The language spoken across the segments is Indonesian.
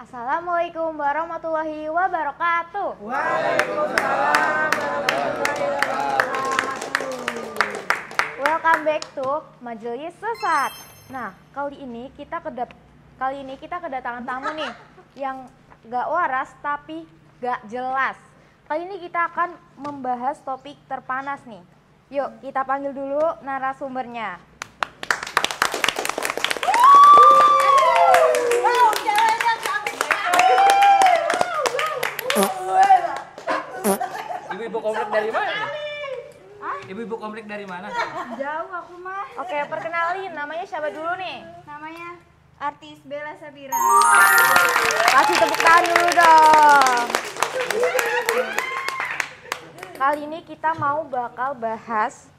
Assalamualaikum warahmatullahi wabarakatuh. Waalaikumsalam warahmatullahi wabarakatuh. Welcome back to Majelis Sesat. Nah, kali ini kita kedatangan tamu nih yang gak waras tapi gak jelas. Kali ini kita akan membahas topik terpanas nih. Yuk, kita panggil dulu narasumbernya. Ibu-ibu komplek dari mana? Ibu-ibu komplek dari mana? Jauh aku mah. Oke, perkenalin namanya siapa dulu nih? Namanya artis Bella Sabira. Kasih tepuk tangan dulu dong. Kali ini kita bakal bahas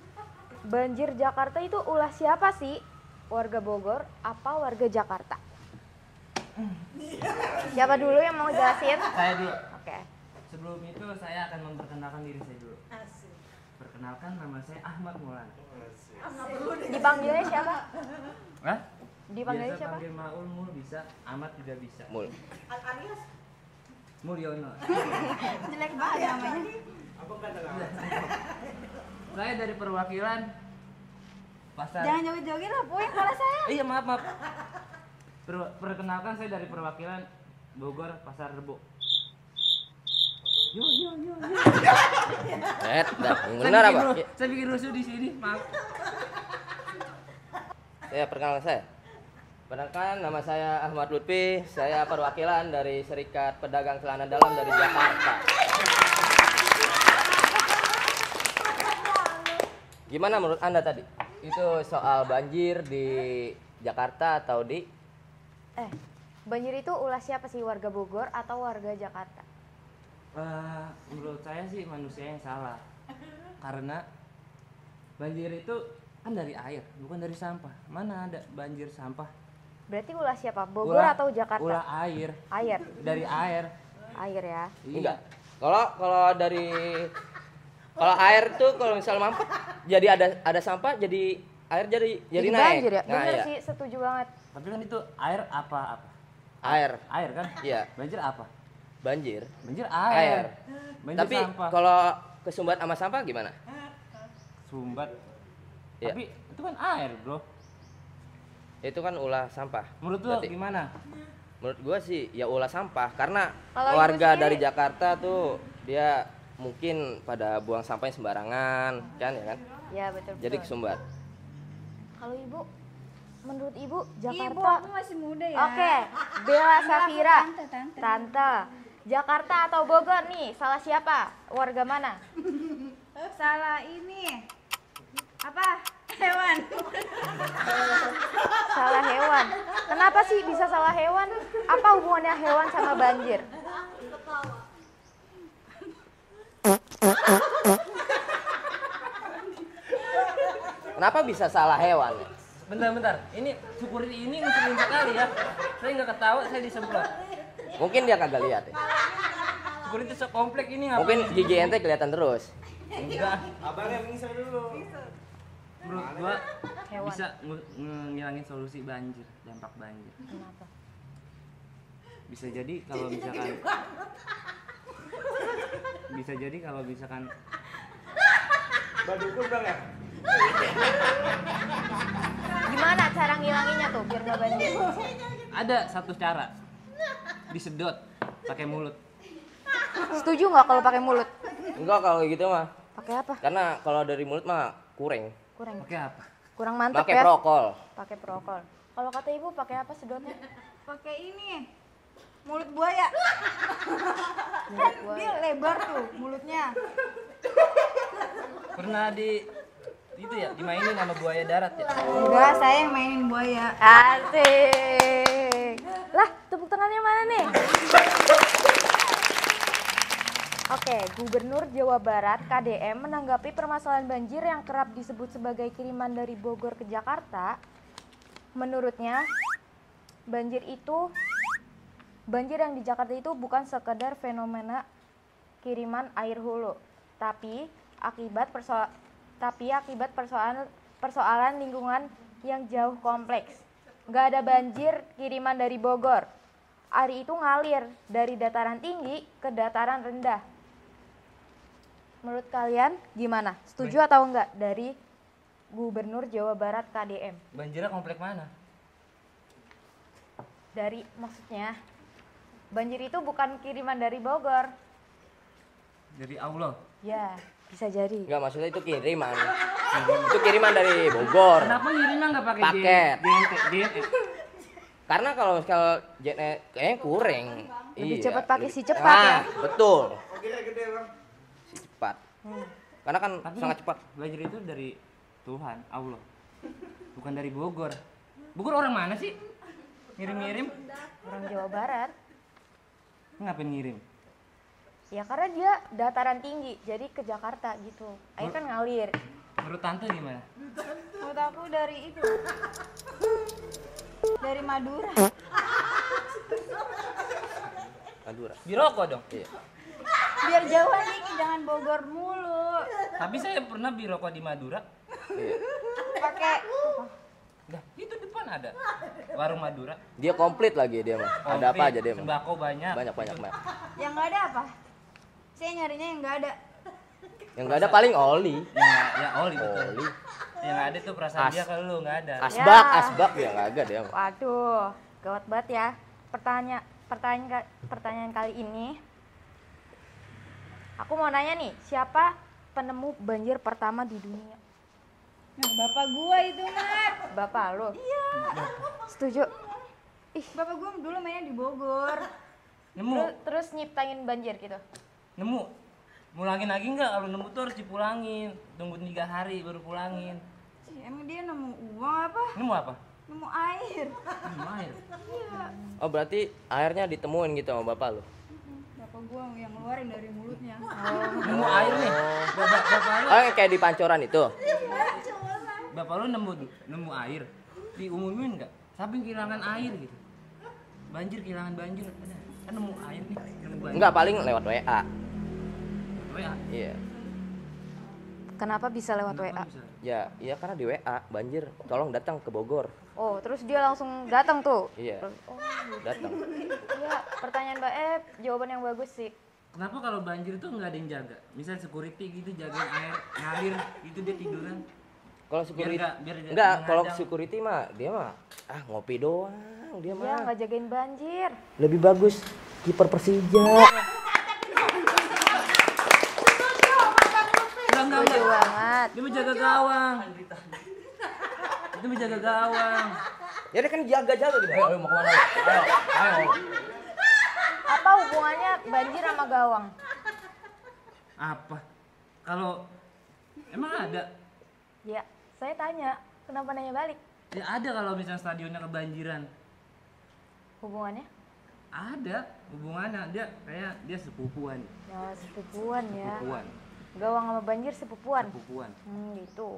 banjir Jakarta itu ulah siapa sih? Warga Bogor apa warga Jakarta? Siapa dulu yang mau jelasin? Saya dulu. Oke. Sebelum itu saya akan memperkenalkan diri saya dulu. Perkenalkan, nama saya Ahmad Maulana. Dipanggilnya siapa? Hah? Dipanggilnya Biasa siapa? panggil Maul, Mul bisa, Ahmad juga bisa. Mul. Mulyono. Jelek banget namanya. Saya dari perwakilan pasar. Jangan joget-joget lah, puing kepala saya. Iya, maaf. Perkenalkan, saya dari perwakilan Bogor Pasar Rebo. Yo. Benar apa? Saya bikin rusuh di sini, maaf. Perkenalkan, nama saya Ahmad Lutfi. Saya perwakilan dari Serikat Pedagang Celana Dalam dari Jakarta. Gimana menurut Anda tadi? Itu soal banjir di Jakarta atau di? Banjir itu ulah siapa sih? Warga Bogor atau warga Jakarta? Menurut saya sih manusia yang salah. Karena banjir itu kan dari air, bukan dari sampah. Mana ada banjir sampah? Berarti ulah siapa? Bogor atau Jakarta? Ulah air. Air. Dari air. Air ya. Enggak. Kalau air tuh kalau misal mampet jadi ada sampah jadi air jadi naik. Banjir ya? Nah, Bener iya. sih, setuju banget. Tapi kan itu air apa? Air. Air kan? Iya. Banjir apa? Banjir. Banjir Air. air. Banjir Tapi sampah. kalau kesumbat sama sampah gimana? Sumbat. Iya. Tapi itu kan air, Bro. Itu kan ulah sampah. Menurut lu Berarti- gimana? Menurut gua sih ya ulah sampah karena Kalau ibu warga sendiri? dari Jakarta tuh dia mungkin pada buang sampahnya sembarangan kan ya kan? Ya betul. Jadi kesumbat. Kalau ibu, menurut ibu Ibu, Jakarta. aku masih muda ya. Oke, Bella Safira. Tante. Tante. Jakarta atau Bogor nih? Salah siapa? Warga mana? Salah ini. Apa? Hewan. Salah hewan. Kenapa sih bisa salah hewan? Apa hubungannya hewan sama banjir? Kenapa bisa salah hewan? Ya? Bentar. Ini security ini ngeselin sekali ya. Saya nggak ketawa, saya disemprot. Mungkin dia kagak lihat ya. Security sekomplek ini ngapain? Mungkin gigi ente kelihatan terus. Enggak. Abangnya pingsan dulu. Menurut gua Hewan. bisa ngilangin solusi banjir, dampak banjir. Kenapa? Bisa jadi kalau misalkan Badukun bang ya? Gimana cara ngilanginnya tuh biar nggak banjir? ada satu cara. Disedot pakai mulut. Setuju nggak kalau pakai mulut? Enggak kalau gitu mah. Pakai apa? Karena kalau dari mulut mah kurang. Pakai apa? Kurang mantap Pakai ya. prokol. Pakai prokol. Kalau kata ibu pakai apa sedotnya? Pakai ini. Mulut buaya. Mulut Dia buaya. lebar tuh mulutnya. Pernah itu ya dimainin sama buaya darat ya? Enggak, saya yang mainin buaya. Asik. Lah, tepuk tangannya mana nih? Oke, Gubernur Jawa Barat KDM menanggapi permasalahan banjir yang kerap disebut sebagai kiriman dari Bogor ke Jakarta. Menurutnya, banjir yang di Jakarta itu bukan sekedar fenomena kiriman air hulu, tapi akibat persoalan lingkungan yang jauh kompleks. Nggak ada banjir kiriman dari Bogor. air itu ngalir dari dataran tinggi ke dataran rendah. Menurut kalian gimana? Setuju atau enggak dari Gubernur Jawa Barat KDM? Banjirnya komplek mana? Dari maksudnya banjir itu bukan kiriman dari Bogor. Dari Allah. Ya, bisa jadi. Enggak, maksudnya itu kiriman. Itu kiriman dari Bogor. Kenapa ngirimnya nggak pakai Paket. JNE? Karena kalau misalnya JNE kayaknya kurang. Lebih Iya, cepat pakai lebih- si cepat ya. Betul. Si cepat. Karena kan Tapi sangat cepat. banjir itu dari Tuhan, Allah. Bukan dari Bogor. Bogor orang mana sih? Ngirim-ngirim? Orang Jawa Barat. Ngapain ngirim? Ya karena dia dataran tinggi, jadi ke Jakarta gitu. Air kan ngalir. Menurut tante gimana? Menurut aku dari itu. Dari Madura. Madura. Biroko dong. Iya. Biar jauhan dikit, jangan Bogor mulu. Tapi saya pernah biroko di Madura. Iya. Pakai Dah, itu depan ada warung Madura. Dia komplit lagi dia mah. Ada apa aja dia mah. Sembako banyak. Banyak banyak banyak. yang nggak ada apa? Saya nyarinya yang nggak ada. Yang enggak ada paling oli. Ya oli betul. Oli. Yang ada tuh perasaan dia kalau lu nggak ada. Asbak, Ya. asbak dia enggak ada dia mah. Waduh, gawat banget ya. Pertanyaan kali ini, aku mau nanya nih, siapa penemu banjir pertama di dunia? Nah, bapak gua itu, Mat. Bapak lo? Iya. Setuju. Bapak gua dulu mainnya di Bogor. Nemu, Terus nyiptain banjir gitu. nemu. Mulangin lagi nggak? Kalau nemu tuh harus dipulangin. Tunggu 3 hari baru pulangin. Emang dia nemu uang apa? Nemu apa? Nemu air. Nemu air. Oh, berarti airnya ditemuin gitu sama bapak lu. Bapak gua yang ngeluarin dari mulutnya. Nemu air nih. Bapak lu, Oh, yang kayak di pancoran itu. bapak lu nemu air. Diumumin nggak? Sampai kehilangan air gitu. Banjir kehilangan banjir. Ada. Kan nemu air nih. Nemu banjir. Enggak, paling lewat WA. WA. Iya. Kenapa bisa lewat Kenapa WA? bisa? Ya, iya karena di WA banjir. Tolong datang ke Bogor. Oh, terus dia langsung datang tuh. Iya. Terus, oh, Datang. iya, pertanyaan Mbak jawaban yang bagus sih. Kenapa kalau banjir tuh nggak ada yang jaga? Misal security gitu jagain air ngalir itu dia tiduran. Kalau security biar enggak, kalau menghadang. security mah dia mah ngopi doang dia Dia mah. nggak jagain banjir. Lebih bagus kiper Persija. Enggak. Setuju banget. Dia menjaga gawang. Itu menjaga gawang. Ya dia kan jaga-jaga gitu. Ayo mau kemana? Ayo. Apa hubungannya banjir sama gawang? Apa? Kalau emang ada? Ya, saya tanya, kenapa nanya balik? Ya ada kalau misalnya stadionnya kebanjiran. Hubungannya? Ada hubungannya. Dia sepupuan. Ya, sepupuan ya. Sepupuan. Gawang sama banjir sepupuan. Sepupuan. Gitu.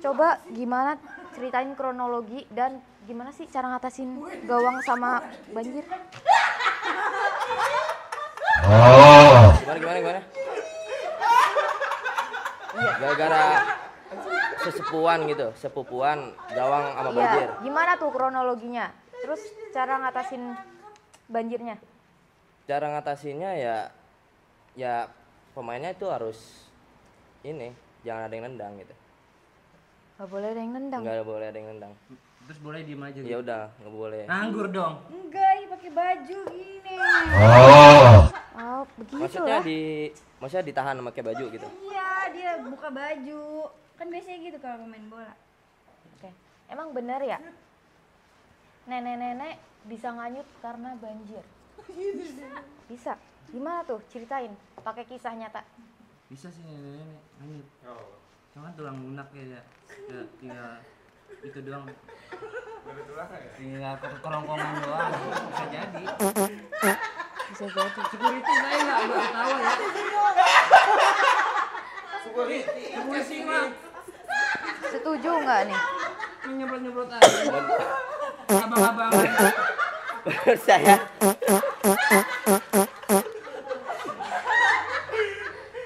Coba gimana ceritain kronologi dan gimana sih cara ngatasin gawang sama banjir? Gimana? Iya, gara-gara sesepuan gitu, sepupuan gawang sama banjir. Iya, gimana tuh kronologinya? Terus cara ngatasin banjirnya? Cara ngatasinnya ya pemainnya itu harus ini, jangan ada yang nendang gitu. Gak boleh ada yang nendang. Nggak boleh ada yang nendang. Terus boleh diem aja Ya gitu. udah, nggak boleh. Nganggur dong. Enggak, ini pakai baju gini. Oh, begitu Maksudnya lah. maksudnya ditahan sama kayak baju gitu. Iya, dia buka baju. Kan biasanya gitu kalau main bola. Oke. Emang bener ya? Nenek-nenek bisa nganyut karena banjir. Bisa. Gimana tuh? Ceritain. Pakai kisah nyata. Bisa sih nenek hanyut. Cuma kan tulang lunak ya. Tinggal itu doang. Tinggal kerongkongan doang. Bisa jadi. Bisa jadi. Security saya nggak ketawa ya. Security mah Setuju nggak nih? nyemprot aja. Abang-abang. Menurut saya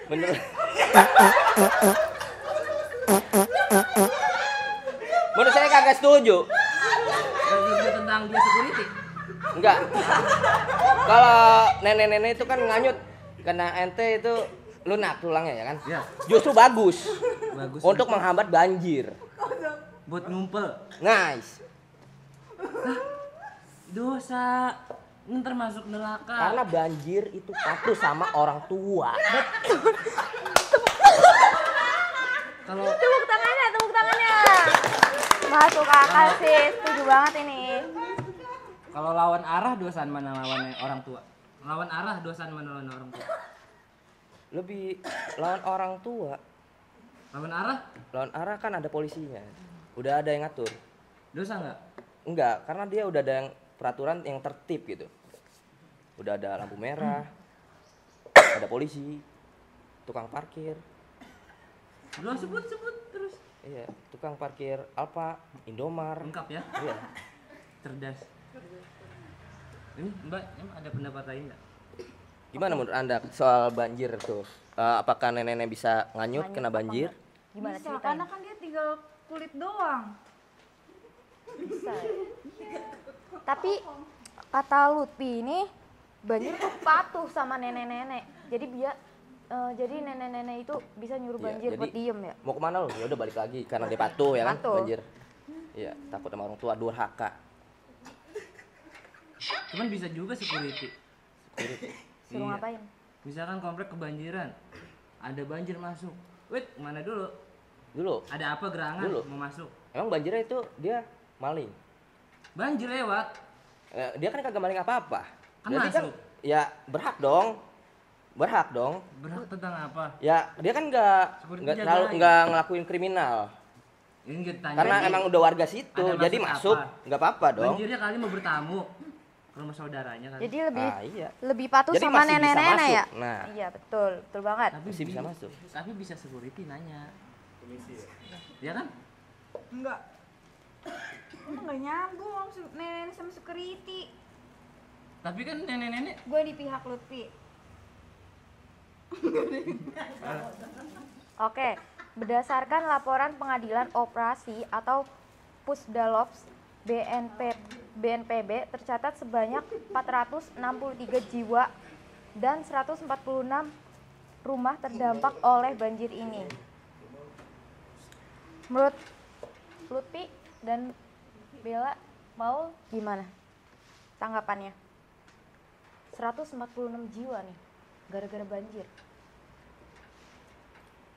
menurut menurut saya kagak setuju. Bagi tentang dia security. Enggak. Kalau nenek-nenek itu kan nganyut, kena ente itu lunak tulangnya ya kan? Ya. Justru bagus. Bagus. Untuk menghambat banjir. buat ngumpel. Nice. Dosa. Ntar masuk neraka. Karena banjir itu patuh sama orang tua. Kalau Tepuk tangannya, tepuk tangannya. Masuk akal sih, setuju banget ini. kalau lawan arah dosaan mana lawan orang tua? Lawan arah dosaan mana lawan orang tua? Lebih lawan orang tua. Lawan arah Lawan arah kan ada polisinya. Udah ada yang ngatur. dosa nggak? Enggak, karena dia udah ada yang peraturan yang tertib gitu. Udah ada lampu merah, ada polisi, tukang parkir. Lo sebut terus. Iya, tukang parkir Alfa, Indomar. Lengkap ya. Iya. Cerdas. Ini Mbak, emang ada pendapat lain nggak? Gimana menurut Anda soal banjir tuh? Apakah nenek-nenek bisa nganyut Nganyut kena apa banjir? Gimana Bisa, ceritanya? karena kan dia tinggal kulit doang. Bisa. Tapi kata Lutfi ini banjir tuh patuh sama nenek-nenek. Jadi nenek-nenek itu bisa nyuruh Iya, banjir jadi buat diem ya. Mau kemana lu? Ya udah balik lagi karena dia patuh ya kan Patuh. banjir. Iya, takut sama orang tua durhaka. Cuman bisa juga security. Suruh Iya. ngapain? Misalkan komplek kebanjiran, ada banjir masuk. Wait, mana dulu? Dulu, Ada apa gerangan Dulu. mau masuk? emang banjirnya itu dia maling. Banjir lewat. Dia kan kagak maling apa-apa. Kan Berarti kan masuk. ya berhak dong. Berhak dong. Berhak tentang apa? Ya dia kan nggak ngelakuin kriminal. Ini kita tanya. Karena emang udah warga situ, ada jadi maksud masuk apa? nggak apa-apa dong. Banjirnya kali mau bertamu ke rumah saudaranya kan. Jadi lebih Ah iya. lebih patuh Jadi sama masih bisa nenek-nenek masuk. ya? Nah. Iya betul, betul banget. tapi masih bisa masuk. Tapi bisa security nanya. Ya kan? Enggak. Enggak nyambung maksud nenek sama security. Tapi kan nenek-nenek Gue di pihak Lutfi. Oke, berdasarkan laporan pengadilan operasi atau Pusdalops BNPB tercatat sebanyak 463 jiwa dan 146 rumah terdampak oleh banjir ini. Menurut Lutfi dan Bella mau gimana tanggapannya? 146 jiwa nih gara-gara banjir.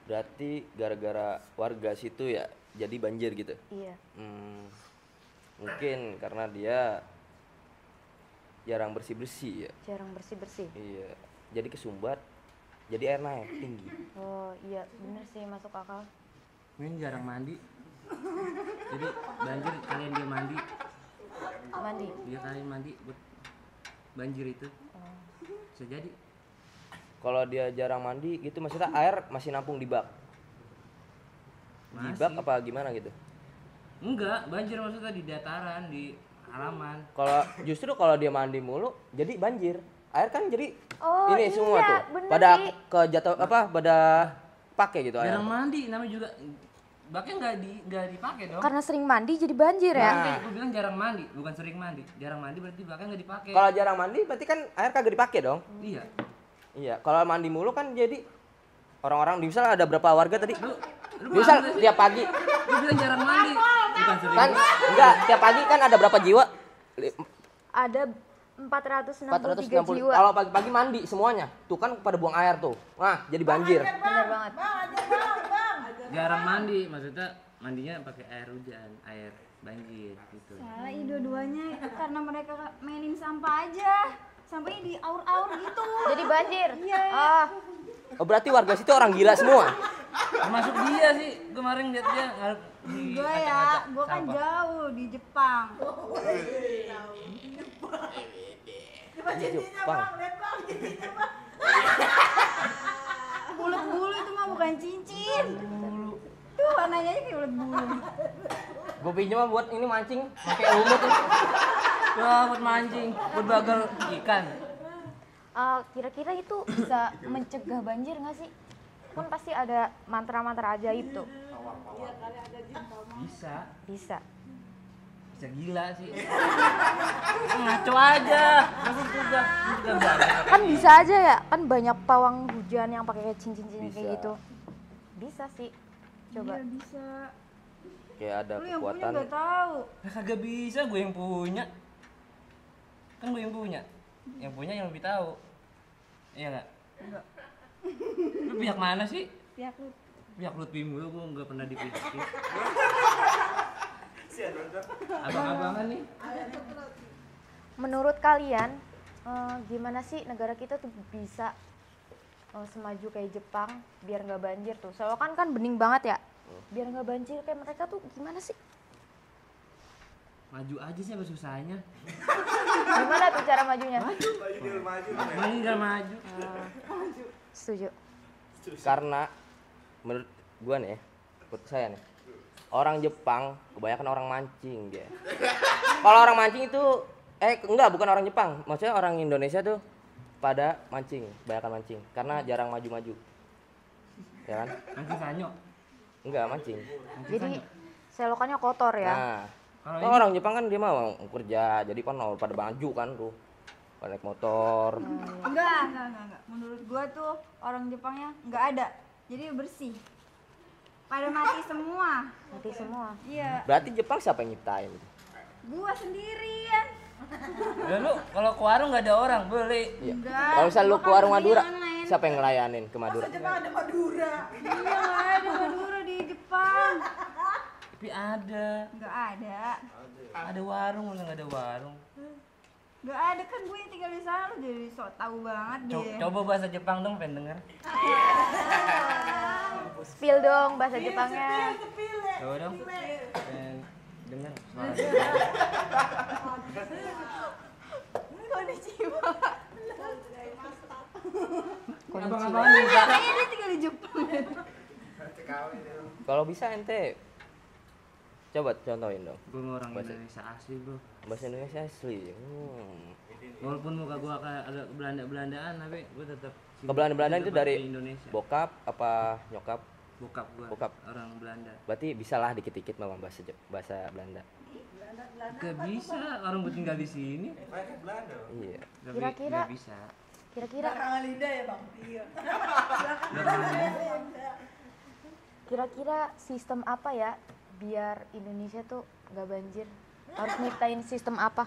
Berarti gara-gara warga situ ya jadi banjir gitu. Iya. Mungkin karena dia jarang bersih-bersih ya. Jarang bersih-bersih. Iya. Jadi kesumbat, jadi air naik tinggi. Oh iya bener sih masuk akal. mungkin jarang mandi. Jadi banjir kalian dia mandi, Mandi. dia kalian mandi buat banjir itu. Bisa jadi. Kalau dia jarang mandi gitu maksudnya air masih nampung di bak. Di bak Masih. apa gimana gitu? Enggak, banjir maksudnya di dataran, di halaman. Kalau justru kalau dia mandi mulu jadi banjir. Air kan jadi Oh, ini iya, semua tuh. bener Pada sih. ke jatuh apa? Pada pakai gitu air. Jarang mandi namanya juga. Baknya nggak dipakai dong. Karena sering mandi jadi banjir ya. Nah. Aku bilang jarang mandi, bukan sering mandi. Jarang mandi berarti baknya nggak dipakai. Kalau jarang mandi berarti kan air kagak dipakai dong. Iya. Iya, kalau mandi mulu kan jadi orang-orang di misalnya ada berapa warga tadi? Lu Misal bangga sih. tiap pagi Lu bilang jarang mandi, bukan sering. kan enggak tiap pagi kan ada berapa jiwa? Ada 463 460. jiwa. Kalau pagi-pagi mandi semuanya, tuh kan pada buang air tuh. Nah, jadi banjir. Bener banget. Jarang mandi, maksudnya mandinya pakai air hujan, air banjir gitu. Salah ini dua-duanya itu karena mereka mainin sampah aja. Sampahnya di aur-aur gitu. Jadi banjir. Iya. Oh, Oh, berarti warga situ orang gila semua. Termasuk dia sih, kemarin lihat dia ngarep di Gue ya, acak-acak gue kan sampah. jauh di Jepang. Di Jepang. Ulet bulu itu mah bukan cincin. Tuh warnanya aja kayak ulet bulu. Gue pinjam mah buat ini mancing pakai lumut tuh. Wah, buat mancing, buat bagal ikan. kira-kira itu bisa mencegah banjir nggak sih? Kan pasti ada mantra-mantra ajaib tuh. Bisa. Bisa. Bisa gila sih. Ngaco aja. Aku juga belajar. Kan bisa aja ya, kan banyak pawang hujan yang pakai cincin-cincin kayak Bisa. gitu. Bisa sih. Coba. Iya bisa. Kayak ada Lu yang punya kekuatan. nggak tahu. Nah, kagak bisa, gue yang punya. Kan gue yang punya. Yang punya yang lebih tahu. Iya nggak? Enggak. Lu pihak mana sih? Pihak lu. Pihak Lutfi mulu, gue nggak pernah dipihak. Abang-abangan nih. Menurut kalian gimana sih negara kita tuh bisa semaju kayak Jepang biar nggak banjir tuh? Soalnya kan bening banget ya. Biar nggak banjir kayak mereka tuh gimana sih? Maju aja sih apa susahnya? Gimana tuh cara majunya? Maju nggak maju. Setuju. Karena menurut gua nih, menurut saya nih, orang Jepang kebanyakan orang mancing dia. Kalau orang mancing itu enggak, bukan orang Jepang, maksudnya orang Indonesia tuh pada mancing, kebanyakan mancing karena jarang maju-maju. Ya kan? Nanti sanyo. Enggak mancing. Jadi selokannya kotor ya. Nah, Kalau kalau orang Jepang kan dia mau kerja, jadi kan pada maju kan tuh. Pada naik motor. Enggak. Menurut gua tuh orang Jepangnya enggak ada. Jadi bersih. Pada mati semua. Mati semua. Iya. Berarti Jepang siapa yang nyiptain? Gua sendirian. Ya lu kalau ke warung nggak ada orang beli. Iya. Enggak. Kalau misalnya lu gua ke warung kan beli Madura, online. siapa yang ngelayanin ke Madura? Iya, nggak ada Madura di Jepang. Tapi ada. Enggak ada. Ada warung, lu nggak ada warung. Enggak ada kan gue yang tinggal di sana, lu jadi sok tahu banget deh. Coba bahasa Jepang dong, pengen denger. Spill dong bahasa Jepangnya. Coba dong. Pengen denger suara. Konnichiwa. Abang-abangan bisa. Kayaknya dia tinggal di Jepang. Kalau bisa ente coba contohin dong. Gue orang Bahasa- Indonesia asli bro. Bahasa Indonesia asli. Walaupun muka gue agak Belanda-Belandaan, tapi gue tetap Ke Belanda-Belandaan itu dari Indonesia. bokap apa nyokap? Bokap gue. Bokap. Orang Belanda. Berarti bisalah dikit-dikit memang bahasa Belanda. Gak bisa, orang gue tinggal di sini. Iya. Tapi Kira-kira- nggak bisa. Kira-kira Iya. kira-kira sistem apa ya biar Indonesia tuh nggak banjir? Harus nyiptain sistem apa?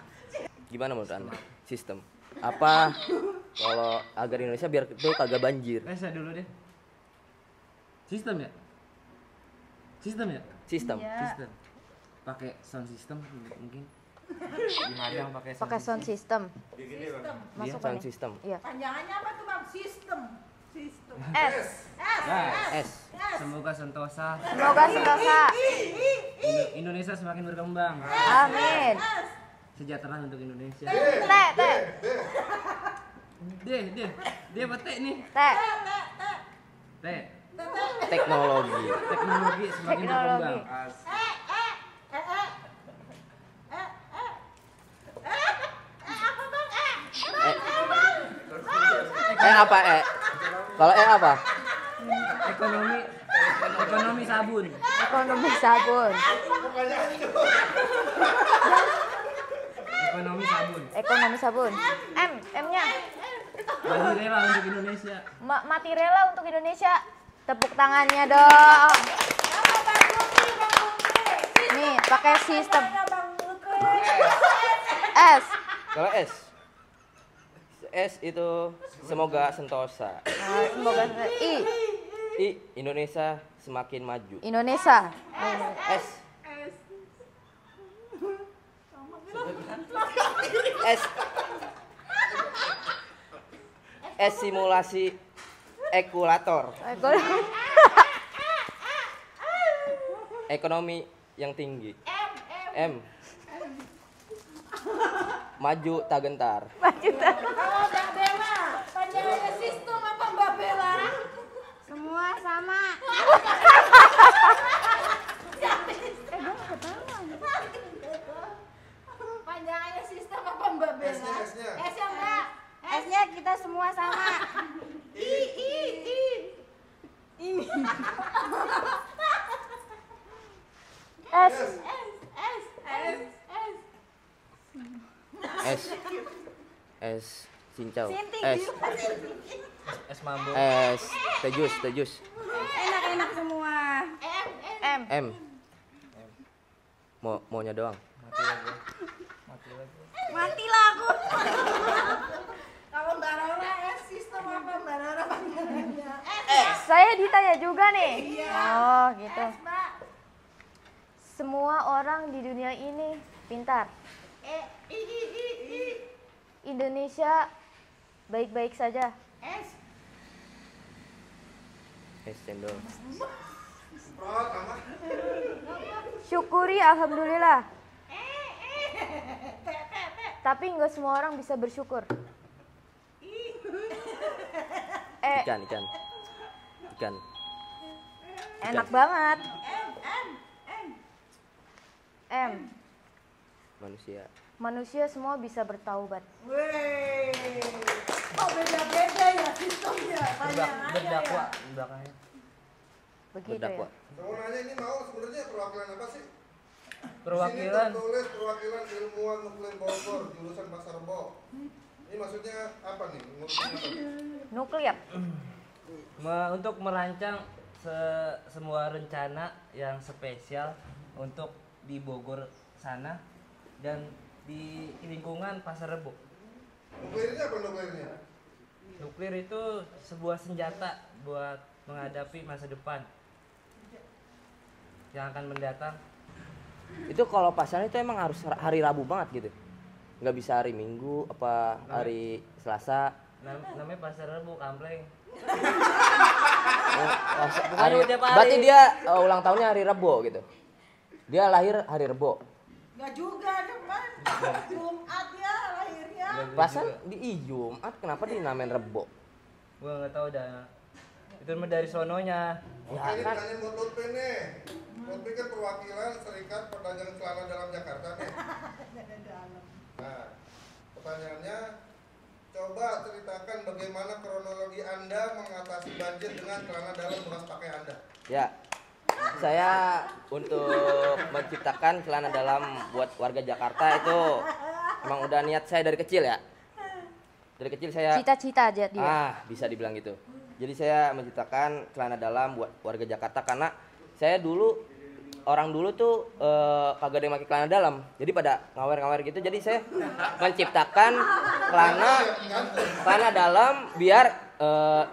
Gimana menurut Anda? Sistem. Apa kalau agar Indonesia biar itu kagak banjir? Saya dulu deh. Sistem ya? Sistem ya? Sistem. Iya. Sistem. Pakai sound system mungkin. Dihadang Pakai sound system. Iya, Masuk sound nih. system. Iya. Panjangannya apa tuh bang? Sistem. S. Nah, S. semoga sentosa. Semoga sentosa. Indonesia semakin berkembang. Amin. Sejahtera untuk Indonesia. T. D apa T nih? T. T. Teknologi. Teknologi semakin Teknologi. berkembang. Apa Kalau apa? Ekonomi sabun. Ekonomi sabun. Ekonomi sabun. Ekonomi sabun. M-nya. Mati rela untuk Indonesia. Mati rela untuk Indonesia. Tepuk tangannya dong. Nih, pakai sistem S. Kalau S itu semoga sentosa. Nah, semoga I. Indonesia semakin maju. Indonesia. S. S. S simulasi ekulator. Ekonomi yang tinggi. M. Maju tak gentar. Kalau Mbak Bella, panjangannya sistem apa Mbak Bella? Semua sama. Panjangannya sistem apa Mbak Bella? S-nya Mbak. S-nya kita semua sama. S. Es cincau. Sinting, Es Es mambo. teh jus. Enak-enak semua. M. M. Maunya doang. Matilah aku. Kalau Mbak Rara es sistem apa Mbak Rara panggilannya? Saya ditanya juga nih. Oh, gitu. Mbak. Semua orang di dunia ini pintar. Indonesia baik-baik saja. Es. Es cendol. Syukuri alhamdulillah. Tapi nggak semua orang bisa bersyukur. Ikan. Enak banget. M. Manusia semua bisa bertaubat. Weh. Kok beda-beda ya sistemnya? Tanya aja Berdakwa ya. di belakangnya. Begitu Berdakwa. ya. Saya mau nanya ini mau sebenarnya perwakilan apa sih? Perwakilan. Di sini tertulis perwakilan ilmuwan nuklir Bogor jurusan Pasar Rebo. Ini maksudnya apa nih? Ngurusin apa nih? Nuklir. Untuk merancang semua rencana yang spesial untuk di Bogor sana dan di lingkungan Pasar Rebo. Nuklirnya apa nuklirnya? Nuklir itu sebuah senjata buat menghadapi masa depan yang akan mendatang. Itu kalau pasarnya itu emang harus hari Rabu banget gitu. Nggak bisa hari Minggu apa hari Selasa. Namanya Pasar Rebo, Kampleng. Hari, tiap hari. berarti dia ulang tahunnya hari Rebo gitu. Dia lahir hari Rebo. Enggak juga depan. Jumat ya lahirnya. Pasar di Jumat kenapa dinamain Rebo? Gua nggak tahu dah. Itu mah dari sononya. Oke, ini tanya buat Lutfi nih. Lutfi kan perwakilan Serikat Perdagangan Celana Dalam Jakarta nih. Nah, pertanyaannya, coba ceritakan bagaimana kronologi Anda mengatasi banjir dengan celana dalam bekas pakai Anda. Ya. Saya untuk menciptakan celana dalam buat warga Jakarta itu emang udah niat saya dari kecil ya. Dari kecil saya Cita-cita aja dia. bisa dibilang gitu. Jadi saya menciptakan celana dalam buat warga Jakarta karena saya orang dulu tuh kagak ada yang pakai celana dalam. Jadi pada ngawer-ngawer gitu. Jadi saya menciptakan celana dalam biar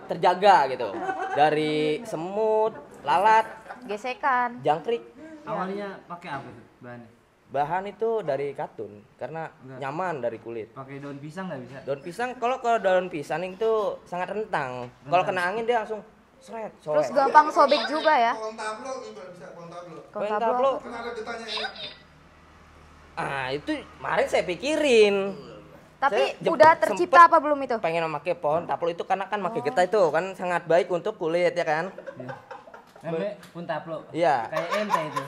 terjaga gitu. Dari semut, lalat, Gesekan. jangkrik. Awalnya pakai apa tuh bahannya? Bahan itu dari katun karena Enggak. nyaman dari kulit. Pakai daun pisang nggak bisa? Daun pisang kalau daun pisang itu sangat rentang. Kalau kena angin dia langsung seret, Terus soek. gampang sobek juga ya. Kontablo juga bisa kontablo. Kontablo. Kan ada ditanya enak. Itu kemarin saya pikirin. Tapi Saya udah tercipta sempet apa belum itu? Pengen memakai pohon taplo itu karena kan pakai getah itu kan sangat baik untuk kulit ya kan. Iya. Namanya puntaplo. Iya. Kayak ente itu.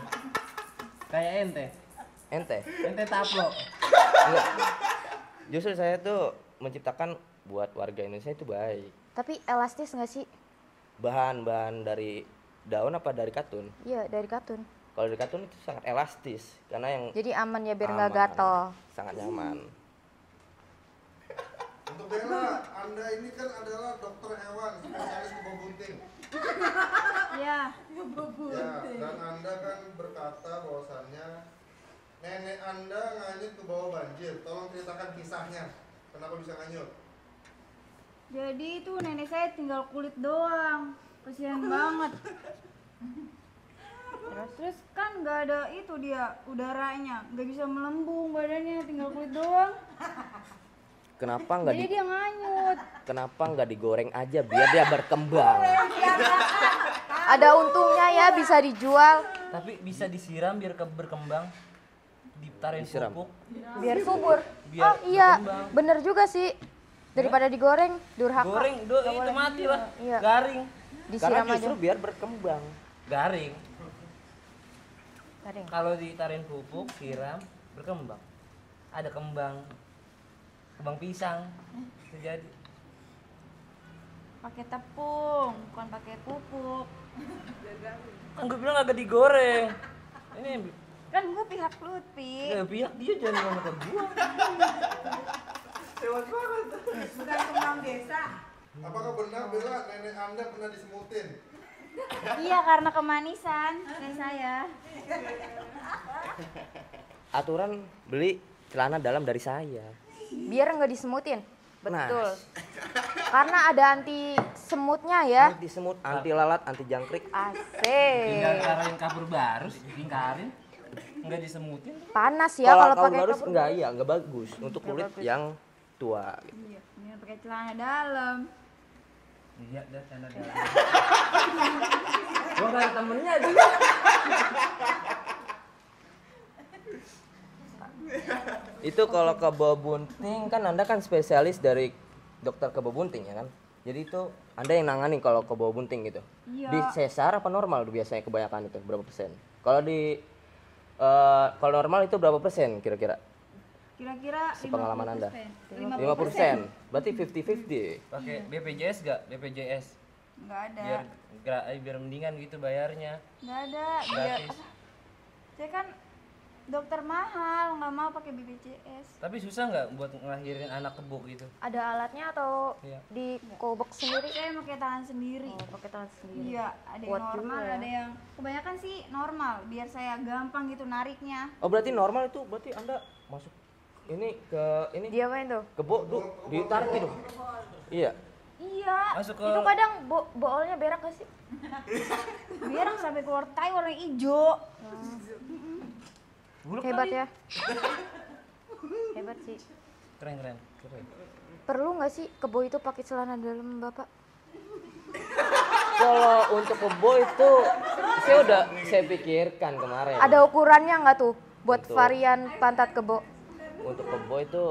Kayak ente. Ente. Ente taplo. Enggak. Justru saya tuh menciptakan buat warga Indonesia itu baik. Tapi elastis nggak sih? Bahan-bahan dari daun apa dari katun? Iya, dari katun. Kalau dari katun itu sangat elastis karena yang Jadi aman ya biar nggak aman, gatel. sangat nyaman. Untuk Bella, Anda ini kan adalah dokter hewan, spesialis kebun bunting. Ya. Ya, dan Anda kan berkata bahwasannya nenek Anda nganyut ke bawah banjir. Tolong ceritakan kisahnya. Kenapa bisa nganyut? Jadi itu nenek saya tinggal kulit doang. Kasihan banget. Terus kan nggak ada itu dia udaranya, nggak bisa melembung badannya, tinggal kulit doang. Kenapa nggak Jadi dia nganyut. kenapa nggak digoreng aja biar dia berkembang? Ada untungnya ya bisa dijual, Tapi bisa disiram biar berkembang. Ditaruhin Disiram. pupuk. biar subur. Biar Oh iya, berkembang. bener juga sih. Daripada digoreng, durhaka. Goreng, itu mati lah. Iya. Garing. Karena Disiram aja. justru biar berkembang. Garing. Garing. Kalau ditaruhin pupuk, siram, berkembang. Ada kembang pisang. Itu jadi. Pakai tepung, bukan pakai pupuk. Kan gue bilang agak digoreng. Ini Kan gue pihak Lutfi. Ya pihak dia jangan ngomong ke gua. Bukan kembang desa. Apakah benar Bella nenek Anda pernah disemutin? Iya, karena kemanisan kayak saya. Aturan beli celana dalam dari saya. Biar nggak disemutin. Nah. Betul. Karena ada anti semutnya ya. Anti semut, anti lalat, anti jangkrik. Tinggal Asik. taruhin kapur baru, tingkarin. Enggak disemutin. Panas ya kalau pakai harus kapur. enggak, iya enggak bagus untuk Nggak kulit bagus. yang tua gitu. Iya, ini pakai celana dalam. Iya, dah sana dah. Gua enggak ada temennya juga. Itu kalau kebo bunting kan Anda kan spesialis dari dokter kebo bunting ya kan. Jadi itu Anda yang nangani kalau kebo bunting gitu. Iya. Di sesar apa normal biasanya kebanyakan itu berapa persen? Kalau di kalau normal itu berapa persen kira-kira? Kira-kira Sepengalaman Anda? 50%. 50%. Berarti 50-50. Pakai BPJS enggak? BPJS. Enggak ada. Biar mendingan gitu bayarnya. Enggak ada. Biar Gratis. apa? Saya kan dokter mahal, nggak mau pakai BPJS. Tapi susah nggak buat ngelahirin anak kebo gitu? Ada alatnya atau Iya. dikobek sendiri? Saya pakai tangan sendiri. Oh, pakai tangan sendiri. Iya, ada yang Kuat normal, juga ya. ada yang kebanyakan sih normal, biar saya gampang gitu nariknya. Oh berarti normal itu berarti Anda masuk ini ke ini Dia main tuh. kebo tuh ditarik gitu. Iya. Iya. Masuk ke Itu kadang boolnya berak gak sih? Biar sampai keluar tai warna hijau. buluk Hebat kali. ya. Hebat sih. Keren. Perlu nggak sih kebo itu pakai celana dalam Bapak? Kalau untuk kebo itu saya pikirkan kemarin. Ada ukurannya nggak tuh buat Betul. varian pantat kebo? Untuk kebo itu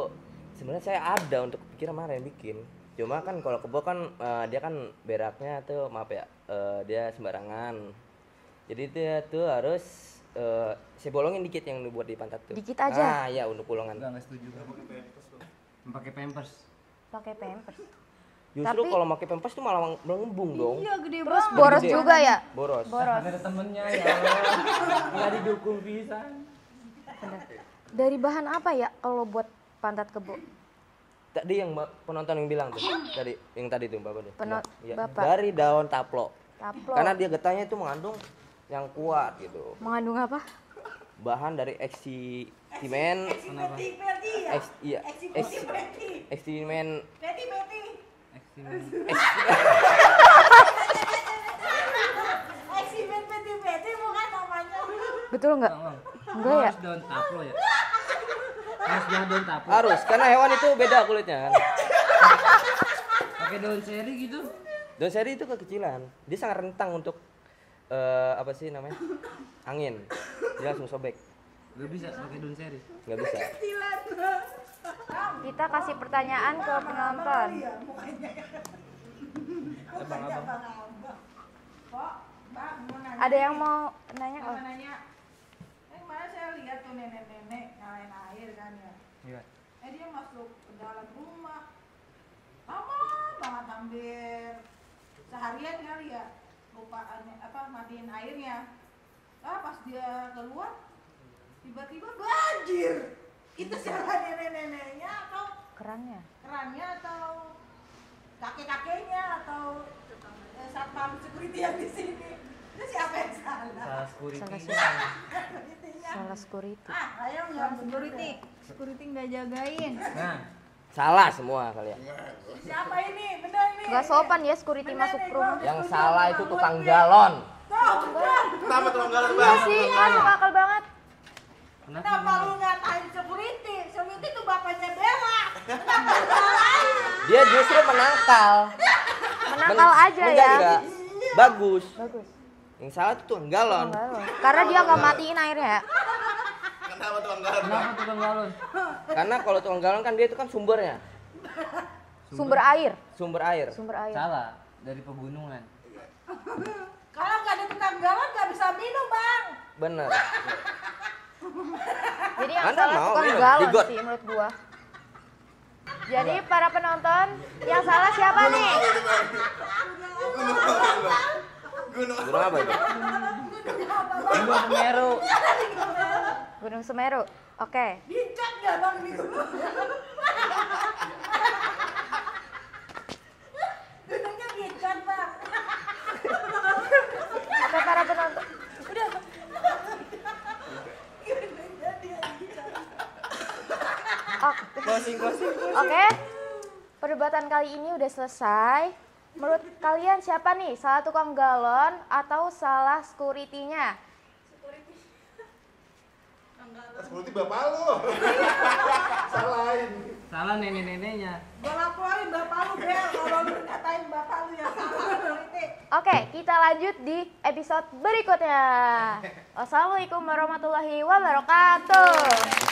sebenarnya saya ada untuk pikir kemarin bikin. Cuma kan kalau kebo kan dia kan beraknya tuh maaf ya dia sembarangan. Jadi dia tuh harus saya bolongin dikit yang dibuat di pantat tuh. Dikit aja? Ah iya untuk bolongan. Enggak setuju. Pakai pampers. Pakai pampers. Justru Tapi- kalau pakai pampers tuh malah melengembung dong. Iya, gede Terus banget. boros Gede. juga ya? Boros. Boros. Ada temennya ya Allah. Nggak didukung pisan. Dari bahan apa ya kalau buat pantat kebo? Tadi yang penonton yang bilang tuh. Tadi yang tadi tuh Bapak tuh. Iya. Bapak. Dari daun taplo. Taplo. Karena dia getahnya itu mengandung yang kuat gitu. Mengandung apa? Bahan dari eksimen Peti ya. iya eksimen Peti. Eksimen peti bukan namanya. Betul nggak? Enggak ya? Harus daun taplo ya. Harus jangan daun taplo. harus karena hewan itu beda kulitnya kan. Pakai daun seri gitu. Daun seri itu kekecilan, dia sangat rentang untuk apa sih namanya angin, dia langsung sobek, Gak bisa pakai daun seri. nggak bisa. Kita kasih pertanyaan ke penonton. Abang-abang. Kok, Bang, mau nanya. Ada yang mau nanya? Mau Oh, nanya. Kemarin saya lihat tuh nenek-nenek nyalain air kan ya. Iya. Dia masuk ke dalam rumah. Lama banget hampir seharian kali ya. Lupaannya matiin airnya. Pas dia keluar tiba-tiba banjir. Itu salah nenek-neneknya atau kerannya. kerannya atau kakek-kakeknya atau satpam security yang di sini. Itu siapa yang salah? Salah security. Salah Security-nya. Salah security. Ayo Yang security nggak jagain. Nah, Salah semua kalian. Siapa ini? Bener ini. Nggak sopan ya security masuk ke rumah. Yang salah itu tukang galon. Tuh, bener. Kenapa tuh enggak ada Iya sih, masuk akal banget. Kenapa lu ngatain security? Security itu bapaknya Bella. Kenapa lu salahin? Dia justru menangkal. Menangkal aja ya. Menjaga. Bagus. Bagus. Yang salah itu tukang galon. Karena dia nggak matiin airnya ya. Kenapa tuh enggak ada? kenapa tukang galon? Karena kalau tukang galon kan dia itu kan sumbernya, Sumber air. sumber air. Sumber air. Salah, dari pegunungan. Kalau nggak ada tukang galon nggak bisa minum, Bang. Bener. Jadi yang Anda salah mau tukang minum? galon Digot. sih menurut gua. Jadi para penonton, yang salah siapa nih? Gunung apa itu? Gunung Semeru. Gunung Semeru. Oke. Dicat nggak bang nih gunung? Gunungnya dicat bang. Oke para penonton. Udah. Gunungnya dia dicat. Closing. Oke. Perdebatan kali ini udah selesai. Menurut kalian siapa nih? Salah tukang galon atau salah security-nya? Security bapak lu. Salahin. Salah nenek-neneknya. Gua laporin bapak lu Bel kalau lu ngatain bapak lu yang salah politik. Oke, kita lanjut di episode berikutnya. Wassalamualaikum warahmatullahi wabarakatuh.